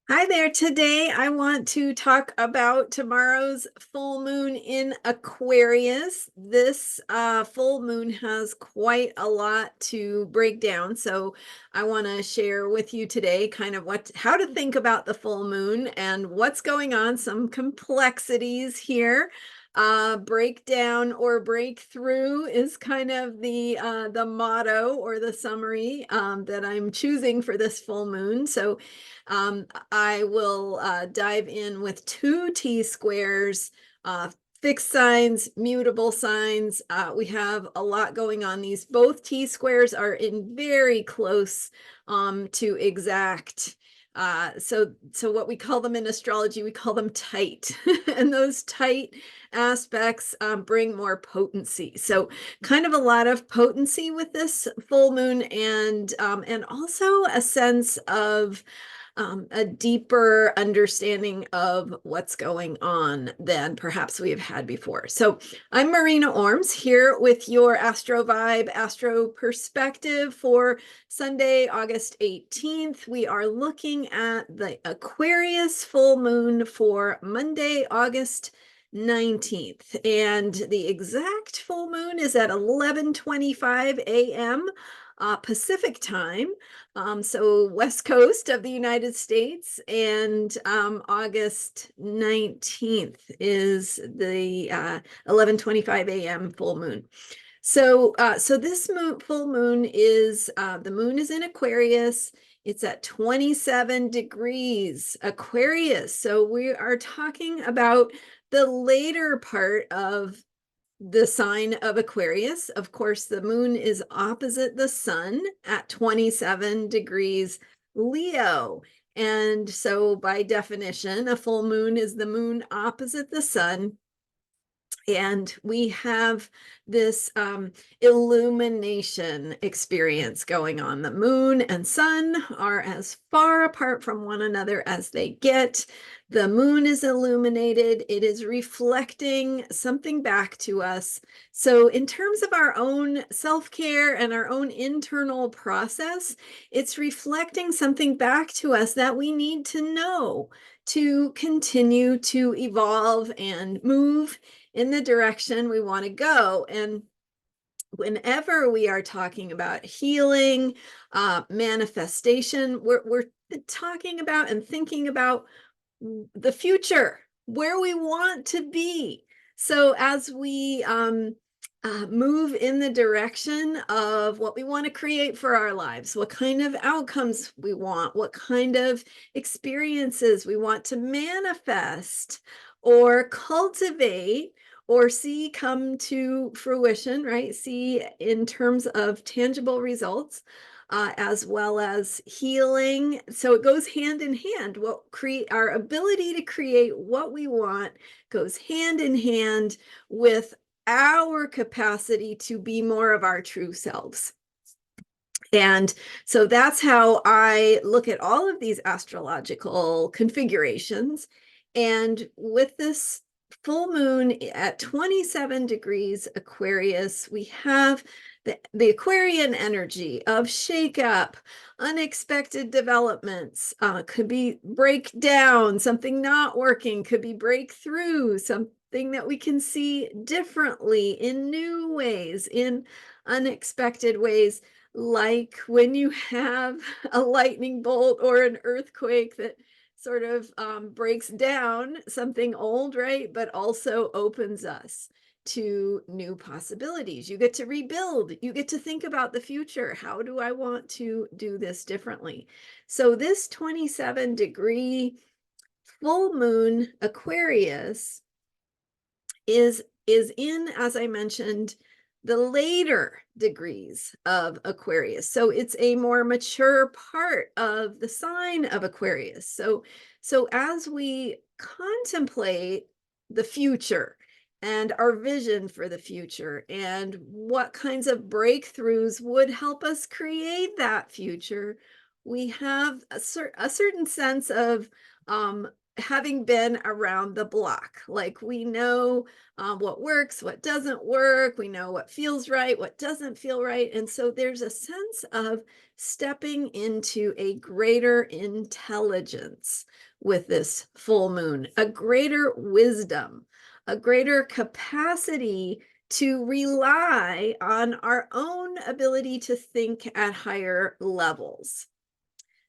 Hi there. Today I want to talk about tomorrow's full moon in Aquarius. This full moon has quite a lot to break down. So I want to share with you today kind of how to think about the full moon and what's going on, some complexities here. Breakdown or breakthrough is kind of the motto or the summary that I'm choosing for this full moon. So I will dive in with two T-squares, fixed signs, mutable signs. We have a lot going on. Both T-squares are in very close to exact. So what we call them in astrology, we call them tight. And those tight aspects bring more potency. So kind of a lot of potency with this full moon, and also a sense of a deeper understanding of what's going on than perhaps we have had before. So I'm Marina Orms here with your Astro Vibe, Astro Perspective for Sunday, August 18th. We are looking at the Aquarius full moon for Monday, August 19th. And the exact full moon is at 11:25 a.m. Pacific time. So West Coast of the United States, and August 19th is the 11:25 a.m. full moon. So this full moon is the moon is in Aquarius. It's at 27 degrees Aquarius. So we are talking about the later part of the sign of Aquarius. Of course, the moon is opposite the sun at 27 degrees Leo. And so by definition, a full moon is the moon opposite the sun. And we have this illumination experience going on. The moon and sun are as far apart from one another as they get. The moon is illuminated. It is reflecting something back to us. So in terms of our own self-care and our own internal process, it's reflecting something back to us that we need to know to continue to evolve and move in the direction we want to go. And whenever we are talking about healing, manifestation, we're talking about and thinking about the future, where we want to be. So as we move in the direction of what we want to create for our lives, what kind of outcomes we want, what kind of experiences we want to manifest or cultivate or see come to fruition, right? See in terms of tangible results, as well as healing. So it goes hand in hand. Our ability to create what we want goes hand in hand with our capacity to be more of our true selves. And so that's how I look at all of these astrological configurations. And with this full moon at 27 degrees Aquarius, we have the Aquarian energy of shakeup, unexpected developments, could be breakdown, something not working, could be breakthrough, something that we can see differently in new ways, in unexpected ways, like when you have a lightning bolt or an earthquake that sort of breaks down something old, right? But also opens us to new possibilities. You get to rebuild. You get to think about the future. How do I want to do this differently? So this 27-degree full moon Aquarius is in, as I mentioned, the later degrees of Aquarius. So it's a more mature part of the sign of Aquarius. So as we contemplate the future and our vision for the future and what kinds of breakthroughs would help us create that future, we have a certain sense of having been around the block. Like we know what works, what doesn't work. We know what feels right, what doesn't feel right. And so there's a sense of stepping into a greater intelligence with this full moon, a greater wisdom, a greater capacity to rely on our own ability to think at higher levels.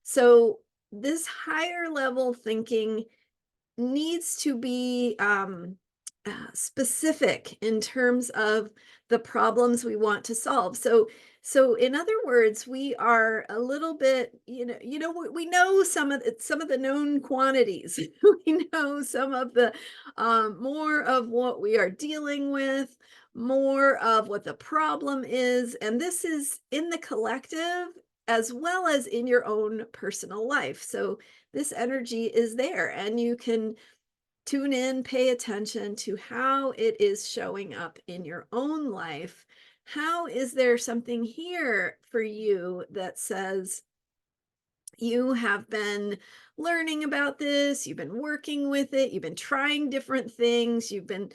So this higher level thinking needs to be specific in terms of the problems we want to solve. So in other words, we are a little bit, we know some of the known quantities. We know some of the more of what we are dealing with, more of what the problem is, and this is in the collective as well as in your own personal life. So this energy is there, and you can tune in, pay attention to how it is showing up in your own life. How is there something here for you that says you have been learning about this, you've been working with it, you've been trying different things, you've been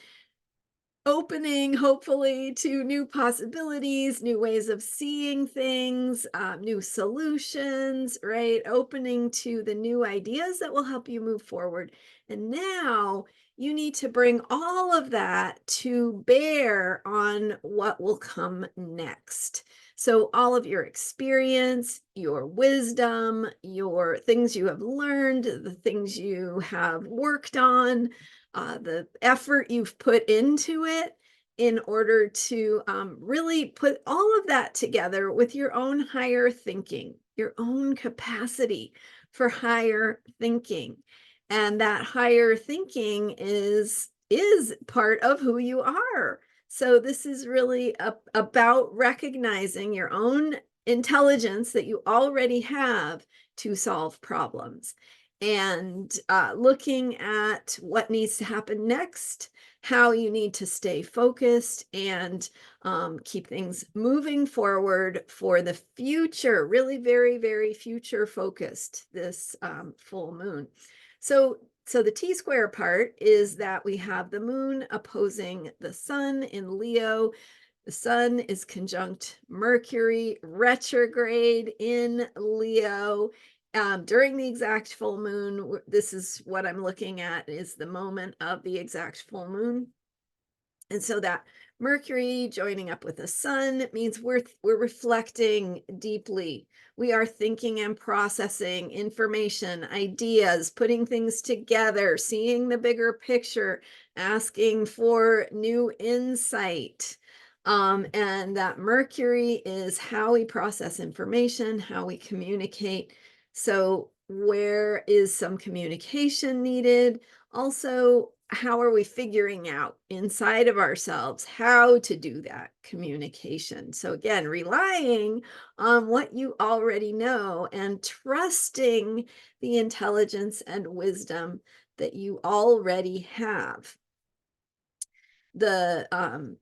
opening, hopefully, to new possibilities, new ways of seeing things, new solutions, right? Opening to the new ideas that will help you move forward. And now you need to bring all of that to bear on what will come next. So, all of your experience, your wisdom, your things you have learned, the things you have worked on, the effort you've put into it in order to really put all of that together with your own higher thinking, your own capacity for higher thinking. And that higher thinking is part of who you are. So this is really about recognizing your own intelligence that you already have to solve problems, and looking at what needs to happen next, how you need to stay focused and keep things moving forward for the future, really very, very future focused, this full moon. So the T-square part is that we have the moon opposing the sun in Leo. The sun is conjunct Mercury retrograde in Leo. During the exact full moon, this is what I'm looking at, is the moment of the exact full moon. And so that Mercury joining up with the sun means we're reflecting deeply. We are thinking and processing information, ideas, putting things together, seeing the bigger picture, asking for new insight. And that Mercury is how we process information, how we communicate. So where is some communication needed? Also, how are we figuring out inside of ourselves how to do that communication? So again, relying on what you already know and trusting the intelligence and wisdom that you already have. The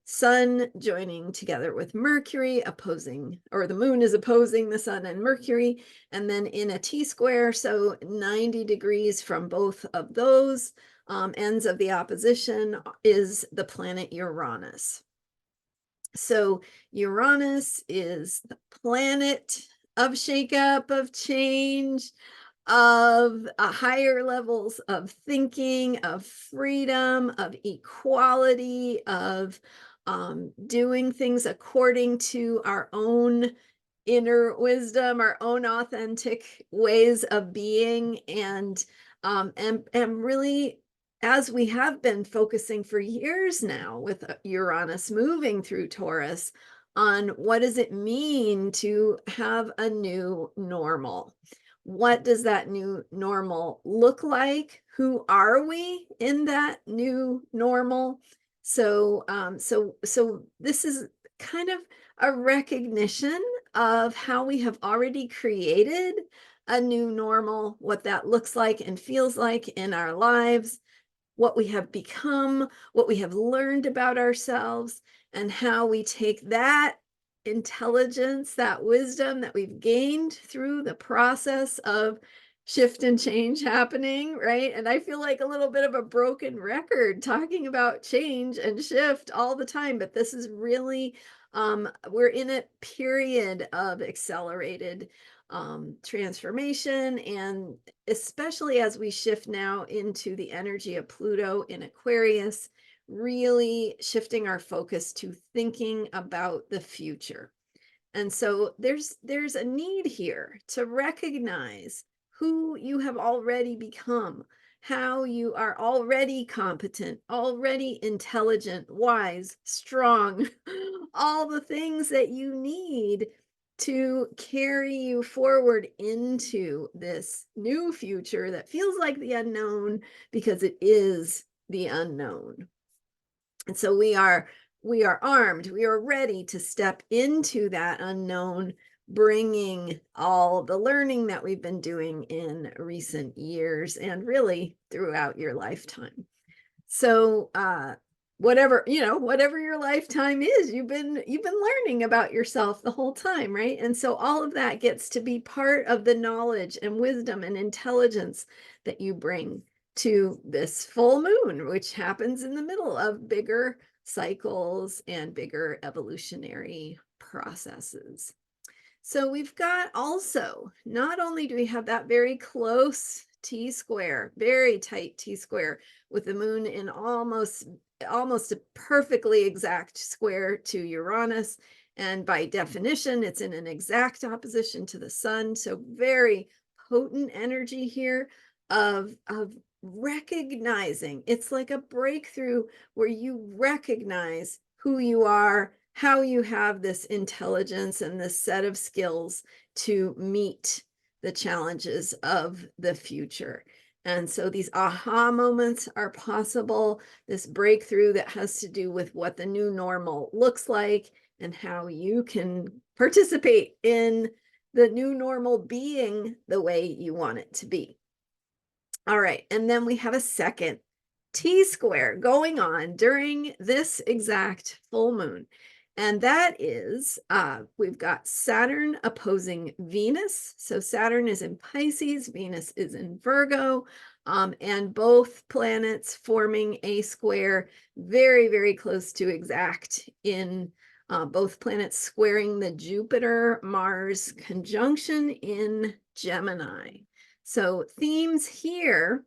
sun joining together with Mercury, opposing, or the moon is opposing the sun and Mercury, and then in a T-square, so 90 degrees from both of those ends of the opposition is the planet Uranus. So Uranus is the planet of shakeup, of change, of higher levels of thinking, of freedom, of equality, of doing things according to our own inner wisdom, our own authentic ways of being, and really, as we have been focusing for years now with Uranus moving through Taurus, on what does it mean to have a new normal? What does that new normal look like? Who are we in that new normal? So this is kind of a recognition of how we have already created a new normal, what that looks like and feels like in our lives, what we have become, what we have learned about ourselves, and how we take that intelligence, that wisdom that we've gained through the process of shift and change happening, right? And I feel like a little bit of a broken record talking about change and shift all the time, but this is really, we're in a period of accelerated transformation, and especially as we shift now into the energy of Pluto in Aquarius, really shifting our focus to thinking about the future. And so there's a need here to recognize who you have already become, how you are already competent, already intelligent, wise, strong, all the things that you need to carry you forward into this new future that feels like the unknown because it is the unknown. And so we are armed, we are ready to step into that unknown, bringing all the learning that we've been doing in recent years and really throughout your lifetime. So whatever, whatever your lifetime is, you've been learning about yourself the whole time, right? And so all of that gets to be part of the knowledge and wisdom and intelligence that you bring to this full moon, which happens in the middle of bigger cycles and bigger evolutionary processes. So we've got also, not only do we have that very close T-square, very tight T-square with the moon in almost a perfectly exact square to Uranus. And by definition, it's in an exact opposition to the sun. So very potent energy here of recognizing. It's like a breakthrough where you recognize who you are, how you have this intelligence and this set of skills to meet the challenges of the future. And so these aha moments are possible, this breakthrough that has to do with what the new normal looks like and how you can participate in the new normal being the way you want it to be. All right, and then we have a second T-square going on during this exact full moon. And that is, we've got Saturn opposing Venus. So Saturn is in Pisces, Venus is in Virgo, and both planets forming a square very, very close to exact in both planets squaring the Jupiter-Mars conjunction in Gemini. So themes here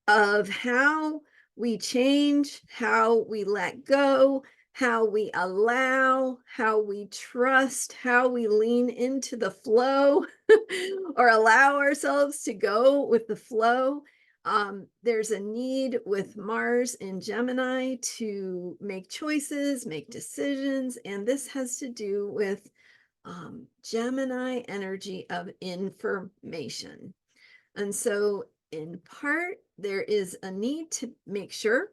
of how we change, how we let go, how we allow, how we trust, how we lean into the flow or allow ourselves to go with the flow. There's a need with Mars in Gemini to make choices, make decisions, and this has to do with Gemini energy of information. And so in part, there is a need to make sure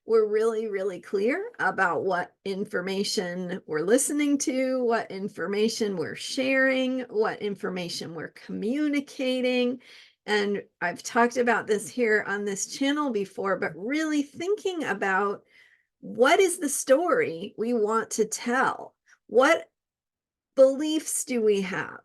we're really, really clear about what information we're listening to, what information we're sharing, what information we're communicating. And I've talked about this here on this channel before, but really thinking about what is the story we want to tell? What beliefs do we have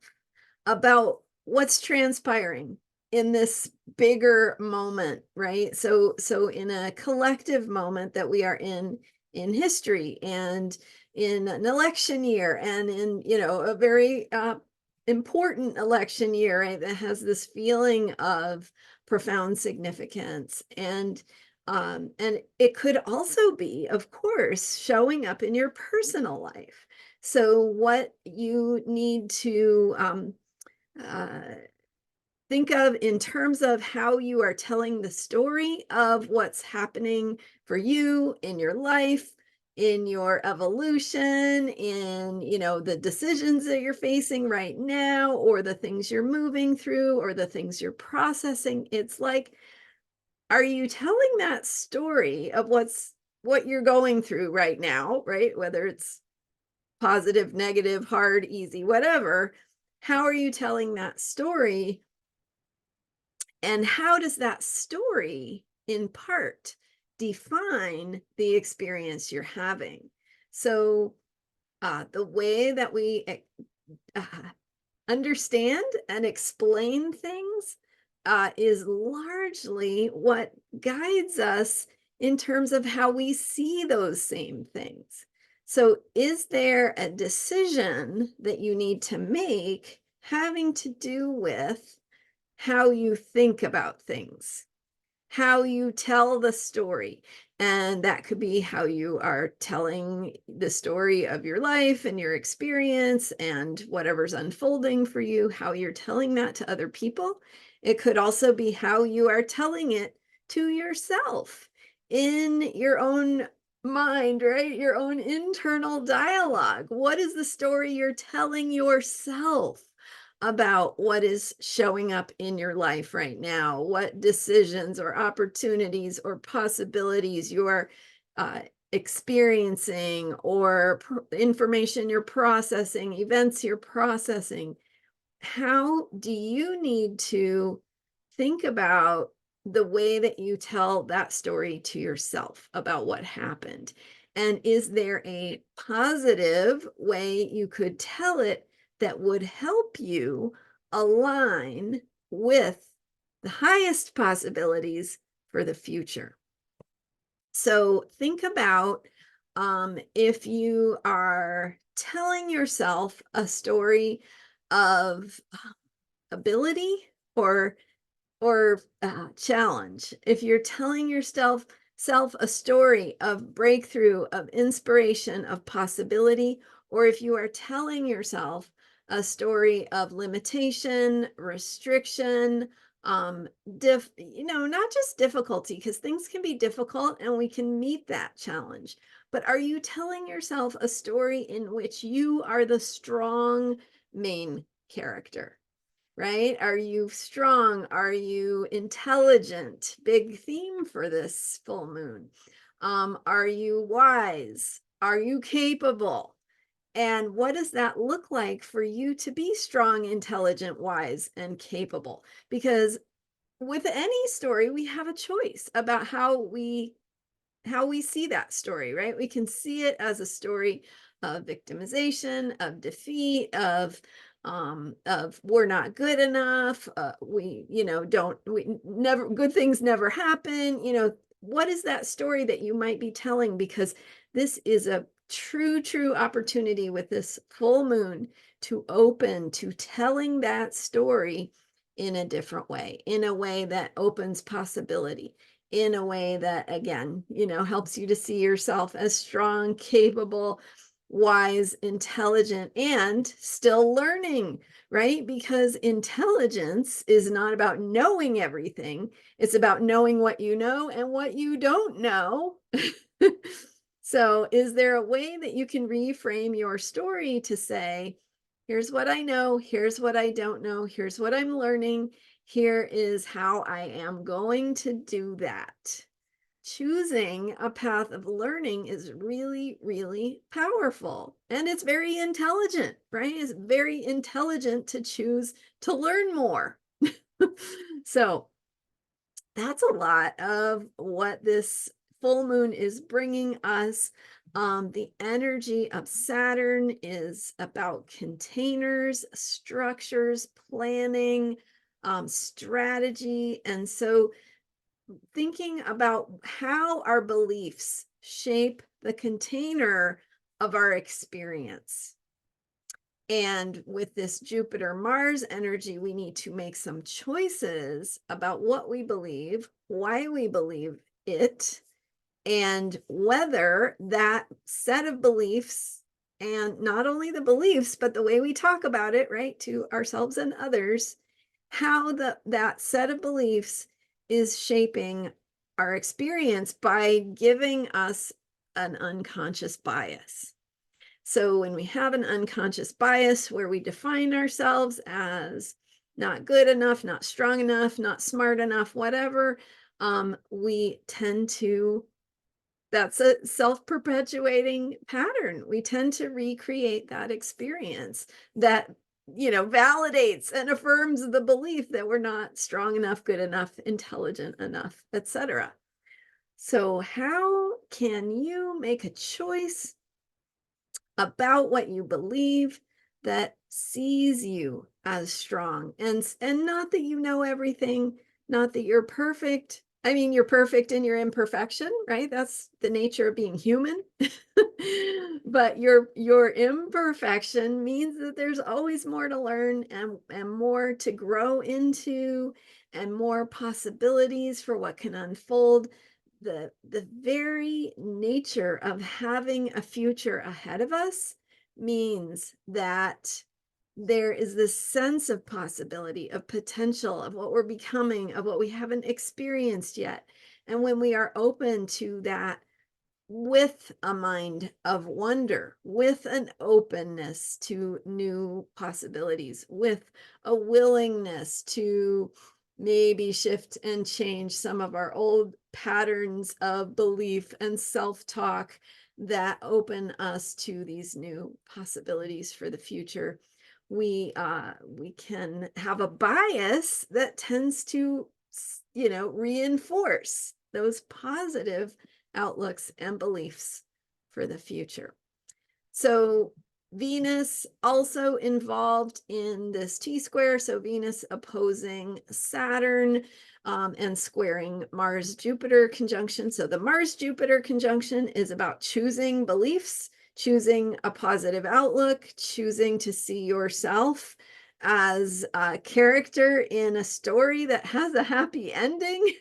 about what's transpiring in this bigger moment, right? So in a collective moment that we are in history and in an election year and in, a very important election year, right, that has this feeling of profound significance. And it could also be, of course, showing up in your personal life. So what you need to think of in terms of how you are telling the story of what's happening for you in your life, in your evolution, in, the decisions that you're facing right now, or the things you're moving through, or the things you're processing. It's like, are you telling that story of what you're going through right now, right? Whether it's positive, negative, hard, easy, whatever. How are you telling that story? And how does that story, in part, define the experience you're having? So the way that we understand and explain things is largely what guides us in terms of how we see those same things. So, is there a decision that you need to make having to do with how you think about things? How you tell the story. And that could be how you are telling the story of your life and your experience and whatever's unfolding for you, how you're telling that to other people. It could also be how you are telling it to yourself in your own mind, right? Your own internal dialogue. What is the story you're telling yourself about what is showing up in your life right now, what decisions or opportunities or possibilities you are uh, experiencing, or information you're processing, events you're processing. How do you need to think about the way that you tell that story to yourself about what happened? And is there a positive way you could tell it that would help you align with the highest possibilities for the future? So think about if you are telling yourself a story of ability or challenge. If you're telling yourself a story of breakthrough, of inspiration, of possibility, or if you are telling yourself a story of limitation, restriction, not just difficulty, because things can be difficult and we can meet that challenge. But are you telling yourself a story in which you are the strong main character? Right? Are you strong? Are you intelligent? Big theme for this full moon. Are you wise? Are you capable? And what does that look like for you to be strong, intelligent, wise, and capable? Because with any story, we have a choice about how we see that story, right? We can see it as a story of victimization, of defeat, of we're not good enough. We, don't, we never, good things never happen. What is that story that you might be telling? Because this is a true opportunity with this full moon to open to telling that story in a different way, in a way that opens possibility, in a way that, again, helps you to see yourself as strong, capable, wise, intelligent, and still learning, right? Because intelligence is not about knowing everything, it's about knowing what you know and what you don't know. So, is there a way that you can reframe your story to say, here's what I know, here's what I don't know, here's what I'm learning, here is how I am going to do that? Choosing a path of learning is really powerful, and it's very intelligent, right? It's very intelligent to choose to learn more. So that's a lot of what this full moon is bringing us. The energy of Saturn is about containers, structures, planning, strategy. And so thinking about how our beliefs shape the container of our experience. And with this Jupiter Mars energy, we need to make some choices about what we believe, why we believe it, and whether that set of beliefs, and not only the beliefs, but the way we talk about it, right, to ourselves and others, how that set of beliefs is shaping our experience by giving us an unconscious bias. So when we have an unconscious bias where we define ourselves as not good enough, not strong enough, not smart enough, whatever, we tend to, that's a self-perpetuating pattern. We tend to recreate that experience that, validates and affirms the belief that we're not strong enough, good enough, intelligent enough, etc. So how can you make a choice about what you believe that sees you as strong, and not that you know everything, not that you're perfect. I mean, you're perfect in your imperfection, right? That's the nature of being human. But your imperfection means that there's always more to learn, and more to grow into, and more possibilities for what can unfold. The very nature of having a future ahead of us means that there is this sense of possibility, of potential, of what we're becoming, of what we haven't experienced yet. And when we are open to that, with a mind of wonder, with an openness to new possibilities, with a willingness to maybe shift and change some of our old patterns of belief and self-talk that open us to these new possibilities for the future, we can have a bias that tends to, reinforce those positive outlooks and beliefs for the future. So Venus also involved in this T-square. So Venus opposing Saturn, and squaring Mars-Jupiter conjunction. So the Mars-Jupiter conjunction is about choosing beliefs, choosing a positive outlook, choosing to see yourself as a character in a story that has a happy ending.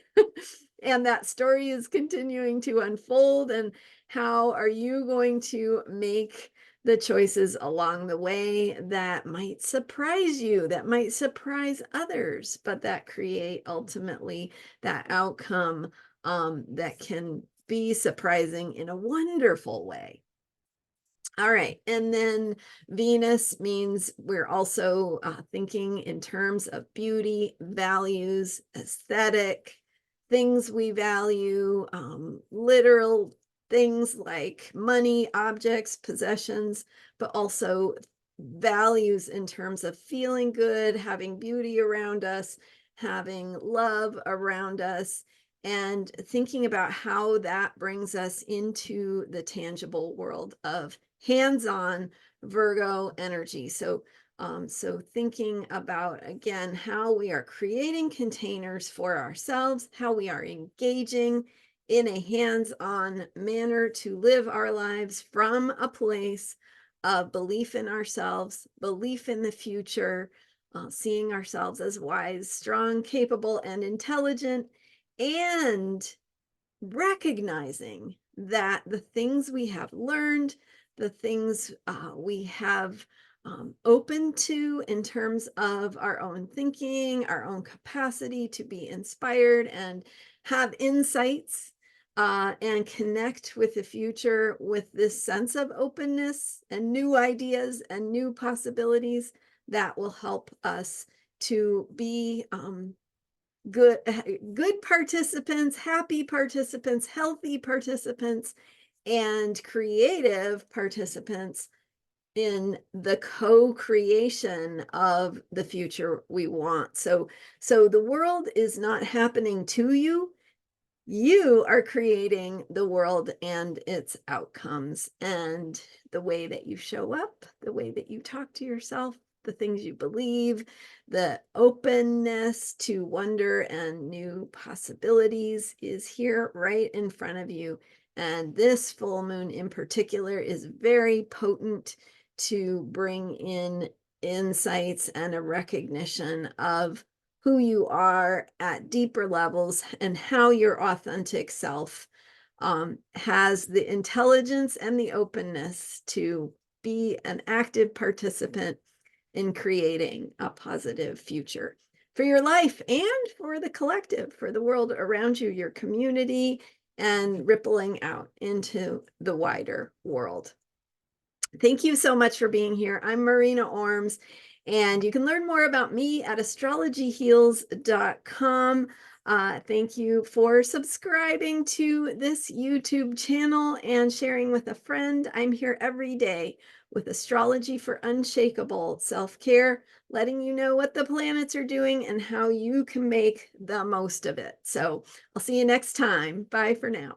And that story is continuing to unfold. And how are you going to make the choices along the way that might surprise you, that might surprise others, but that create ultimately that outcome, that can be surprising in a wonderful way. All right. And then Venus means we're also thinking in terms of beauty, values, aesthetic, things we value, literal things like money, objects, possessions, but also values in terms of feeling good, having beauty around us, having love around us, and thinking about how that brings us into the tangible world of hands-on Virgo energy. So thinking about, again, how we are creating containers for ourselves, how we are engaging in a hands-on manner to live our lives from a place of belief in ourselves, belief in the future, seeing ourselves as wise, strong, capable, and intelligent, and recognizing that the things we have learned, the things we have open to in terms of our own thinking, our own capacity to be inspired and have insights, and connect with the future with this sense of openness and new ideas and new possibilities that will help us to be good participants, happy participants, healthy participants, and creative participants in the co-creation of the future we want. So the world is not happening to you. You are creating the world and its outcomes, and the way that you show up, the way that you talk to yourself, the things you believe, the openness to wonder and new possibilities is here right in front of you. And this full moon in particular is very potent to bring in insights and a recognition of who you are at deeper levels, and how your authentic self has the intelligence and the openness to be an active participant in creating a positive future for your life and for the collective, for the world around you, your community, and rippling out into the wider world. Thank you so much for being here. I'm Marina Orms, and you can learn more about me at astrologyheals.com. Thank you for subscribing to this YouTube channel and sharing with a friend. I'm here every day with Astrology for Unshakable Self-Care, letting you know what the planets are doing and how you can make the most of it. So I'll see you next time. Bye for now.